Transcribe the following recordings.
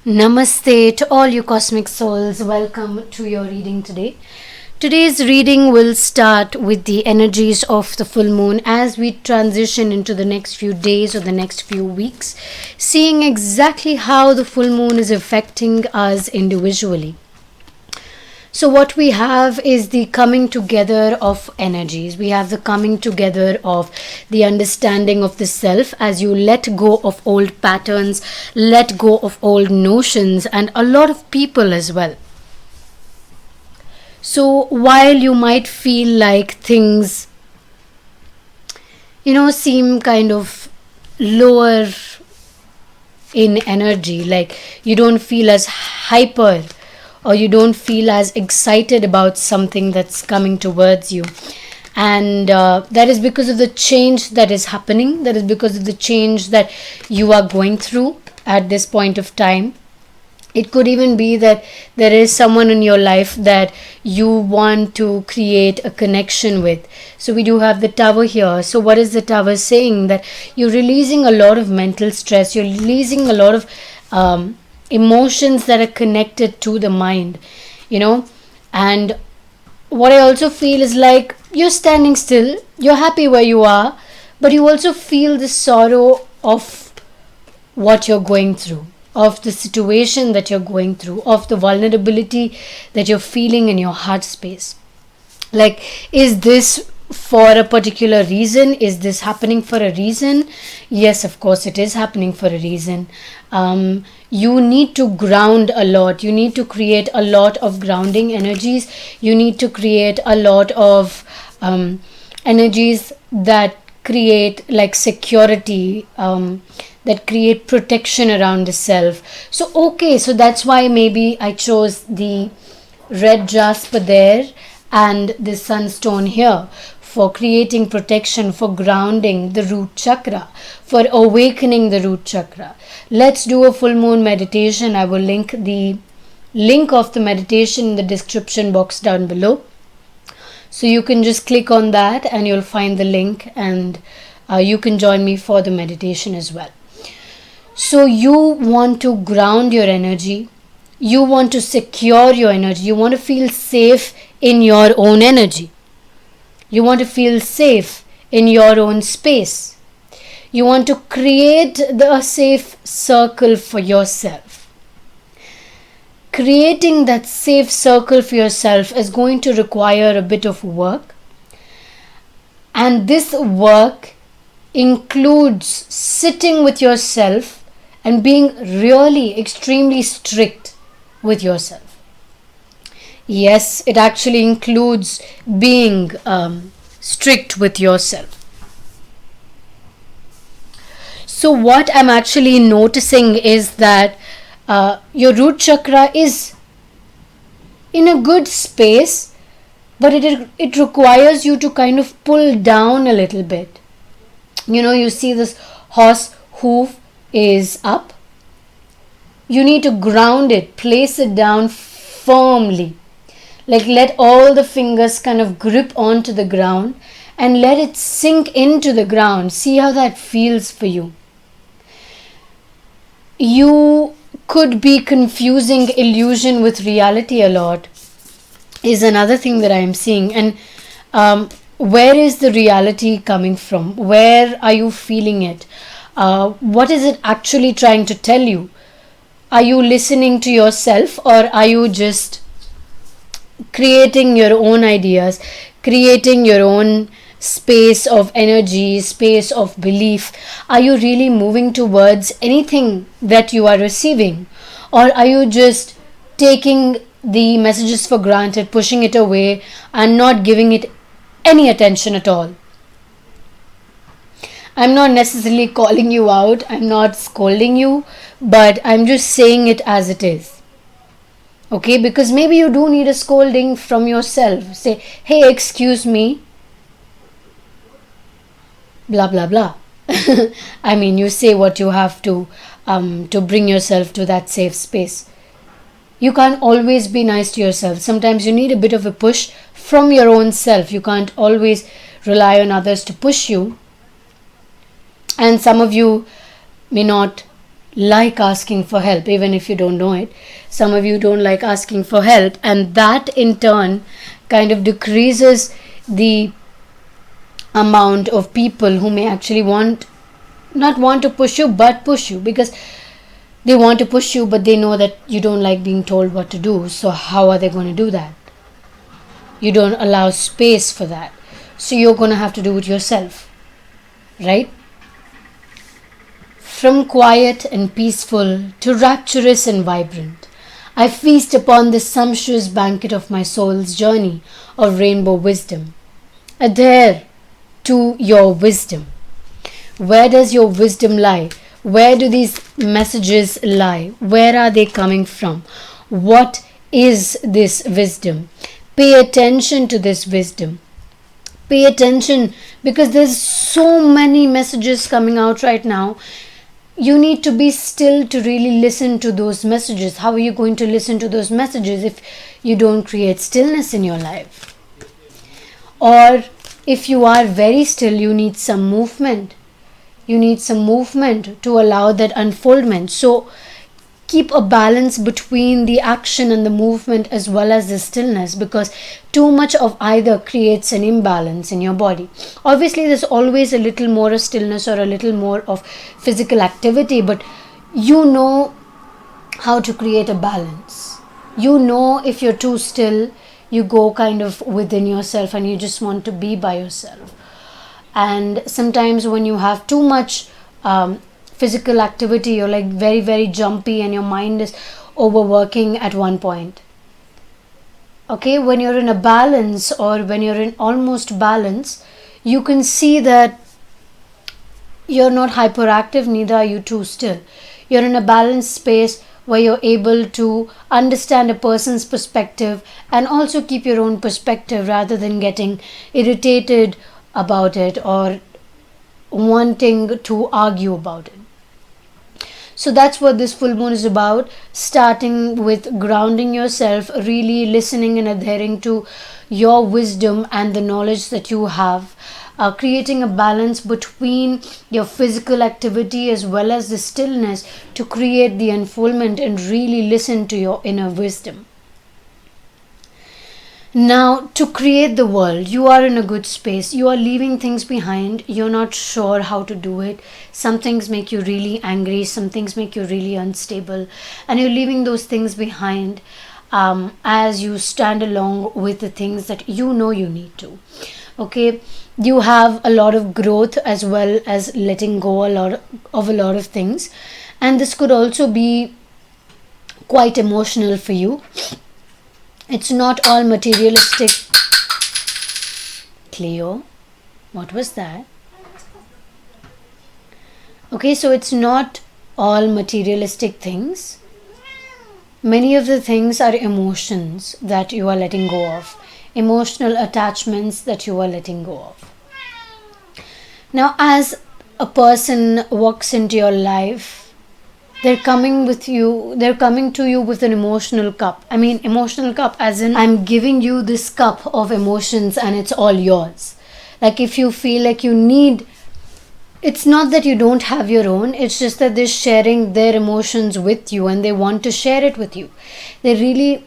Namaste to all you cosmic souls. Welcome to your reading today. Today's reading will start with the energies of the full moon as we transition into the next few days or the next few weeks, seeing exactly how the full moon is affecting us individually. So, what we have is the coming together of energies. We have the coming together of the understanding of the self as you let go of old patterns, let go of old notions, and a lot of people as well. So, while you might feel like things, seem kind of lower in energy, like you don't feel as hyper or you don't feel as excited about something that's coming towards you, and that is because of the change that is happening, that is because of the change that you are going through at this point of time. It could even be that there is someone in your life that you want to create a connection with. So we do have the tower here. So what is the tower saying? That you're releasing a lot of mental stress, you're releasing a lot of emotions that are connected to the mind, and what I also feel is like you're standing still, you're happy where you are, but you also feel the sorrow of what you're going through, of the situation that you're going through, of the vulnerability that you're feeling in your heart space. Like, is this for a particular reason? Is this happening for a reason? Yes, of course it is happening for a reason. You need to ground a lot. You need to create a lot of grounding energies. You need to create a lot of energies that create like security, that create protection around the self. So that's why maybe I chose the red jasper there and the sunstone here, for creating protection, for grounding the root chakra, for awakening the root chakra. Let's do a full moon meditation. I will link the link of the meditation in the description box down below. So you can just click on that and you'll find the link, and you can join me for the meditation as well. So you want to ground your energy. You want to secure your energy. You want to feel safe in your own energy. You want to feel safe in your own space. You want to create a safe circle for yourself. Creating that safe circle for yourself is going to require a bit of work. And this work includes sitting with yourself and being really extremely strict with yourself. Yes, it actually includes being strict with yourself. So what I'm actually noticing is that your root chakra is in a good space, but it requires you to kind of pull down a little bit. You see this horse hoof is up. You need to ground it, place it down firmly. Like, let all the fingers kind of grip onto the ground and let it sink into the ground. See how that feels for you. You could be confusing illusion with reality a lot, is another thing that I am seeing. And where is the reality coming from? Where are you feeling it? What is it actually trying to tell you? Are you listening to yourself, or are you just creating your own ideas, creating your own space of energy, space of belief? Are you really moving towards anything that you are receiving, or are you just taking the messages for granted, pushing it away and not giving it any attention at all? I'm not necessarily calling you out, I'm not scolding you, but I'm just saying it as it is. Okay, because maybe you do need a scolding from yourself. Say, hey, excuse me, blah, blah, blah. I mean, you say what you have to bring yourself to that safe space. You can't always be nice to yourself. Sometimes you need a bit of a push from your own self. You can't always rely on others to push you. And some of you may not like asking for help, even if you don't know it. Some of you don't like asking for help, and that in turn kind of decreases the amount of people who may actually not want to push you, but push you, because they want to push you, but they know that you don't like being told what to do. So how are they going to do that? You don't allow space for that. So you're going to have to do it yourself, right? From quiet and peaceful to rapturous and vibrant, I feast upon this sumptuous banquet of my soul's journey of rainbow wisdom. Adhere to your wisdom. Where does your wisdom lie? Where do these messages lie? Where are they coming from? What is this wisdom? Pay attention to this wisdom. Pay attention, because there's so many messages coming out right now. You need to be still to really listen to those messages. How are you going to listen to those messages if you don't create stillness in your life? Or if you are very still, you need some movement. You need some movement to allow that unfoldment. So keep a balance between the action and the movement as well as the stillness, because too much of either creates an imbalance in your body. Obviously, there's always a little more of stillness or a little more of physical activity, but you know how to create a balance. You know, if you're too still, you go kind of within yourself and you just want to be by yourself. And sometimes when you have too much physical activity, you're like very, very jumpy and your mind is overworking at one point. Okay, when you're in a balance, or when you're in almost balance, you can see that you're not hyperactive, neither are you too still. You're in a balanced space where you're able to understand a person's perspective and also keep your own perspective, rather than getting irritated about it or wanting to argue about it. So that's what this full moon is about, starting with grounding yourself, really listening and adhering to your wisdom and the knowledge that you have, creating a balance between your physical activity as well as the stillness to create the unfoldment and really listen to your inner wisdom. Now, to create the world, you are in a good space. You are leaving things behind. You're not sure how to do it. Some things make you really angry. Some things make you really unstable. And you're leaving those things behind as you stand along with the things that you know you need to. Okay, you have a lot of growth as well as letting go of a lot of things. And this could also be quite emotional for you. It's not all materialistic. Cleo, what was that? Okay, so it's not all materialistic things. Many of the things are emotions that you are letting go of, emotional attachments that you are letting go of. Now, as a person walks into your life, they're coming to you with an emotional cup. I mean, emotional cup as in, I'm giving you this cup of emotions and it's all yours. Like, if you feel like you need, it's not that you don't have your own, it's just that they're sharing their emotions with you and they want to share it with you. They really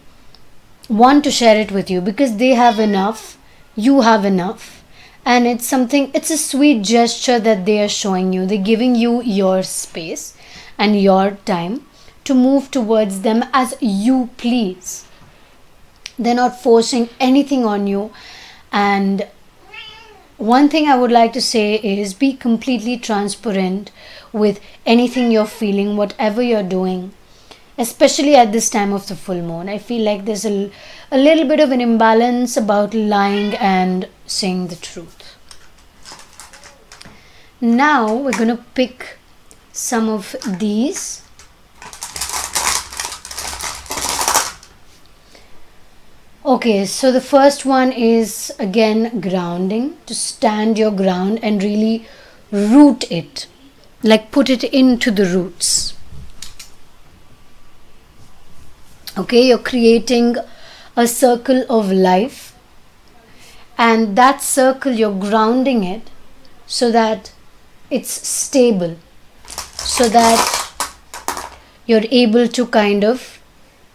want to share it with you because they have enough, you have enough. And it's a sweet gesture that they are showing you. They're giving you your space and your time to move towards them as you please. They're not forcing anything on you. And one thing I would like to say is, be completely transparent with anything you're feeling, whatever you're doing, especially at this time of the full moon. I feel like there's a little bit of an imbalance about lying and saying the truth. Now we're going to pick some of these. Okay, so the first one is again grounding, to stand your ground and really root it, like put it into the roots. Okay, you're creating a circle of life, and that circle you're grounding it so that it's stable, so that you're able to kind of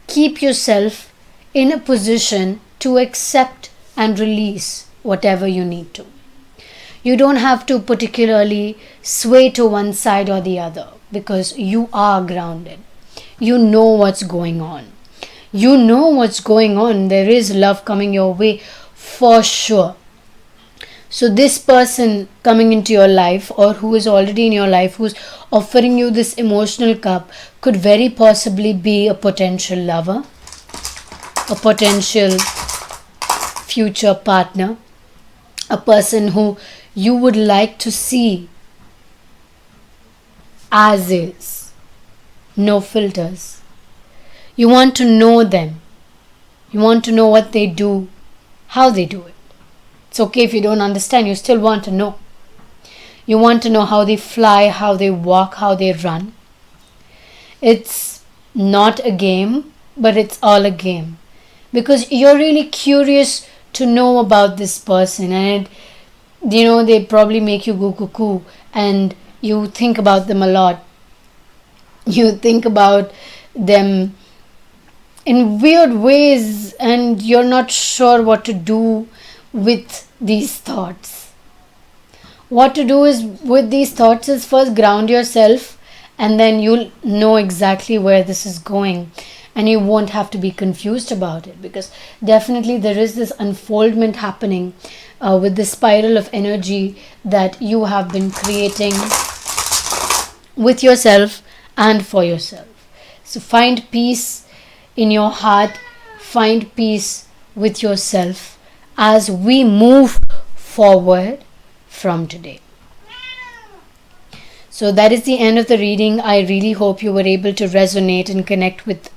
keep yourself in a position to accept and release whatever you need to. You don't have to particularly sway to one side or the other, because you are grounded. You know what's going on. You know what's going on. There is love coming your way for sure. So this person coming into your life, or who is already in your life, who's offering you this emotional cup, could very possibly be a potential lover, a potential future partner, a person who you would like to see as is, no filters. You want to know them. You want to know what they do, how they do it. It's okay if you don't understand, you still want to know. You want to know how they fly, how they walk, how they run. It's not a game, but it's all a game. Because you're really curious to know about this person, and they probably make you go cuckoo, and you think about them a lot. You think about them in weird ways, and you're not sure what to do with these thoughts. What to do is with these thoughts is first ground yourself, and then you'll know exactly where this is going, and you won't have to be confused about it, because definitely there is this unfoldment happening with the spiral of energy that you have been creating with yourself and for yourself. So find peace in your heart, find peace with yourself as we move forward from today. So that is the end of the reading. I really hope you were able to resonate and connect with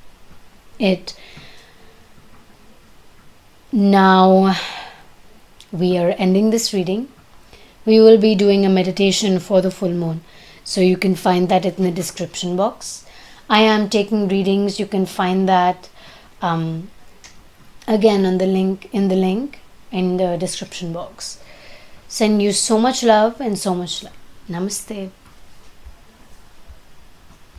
it. Now we are ending this reading. We will be doing a meditation for the full moon, so you can find that in the description box. I am taking readings. You can find that again on the link in the description box. Send you so much love and so much light. Namaste.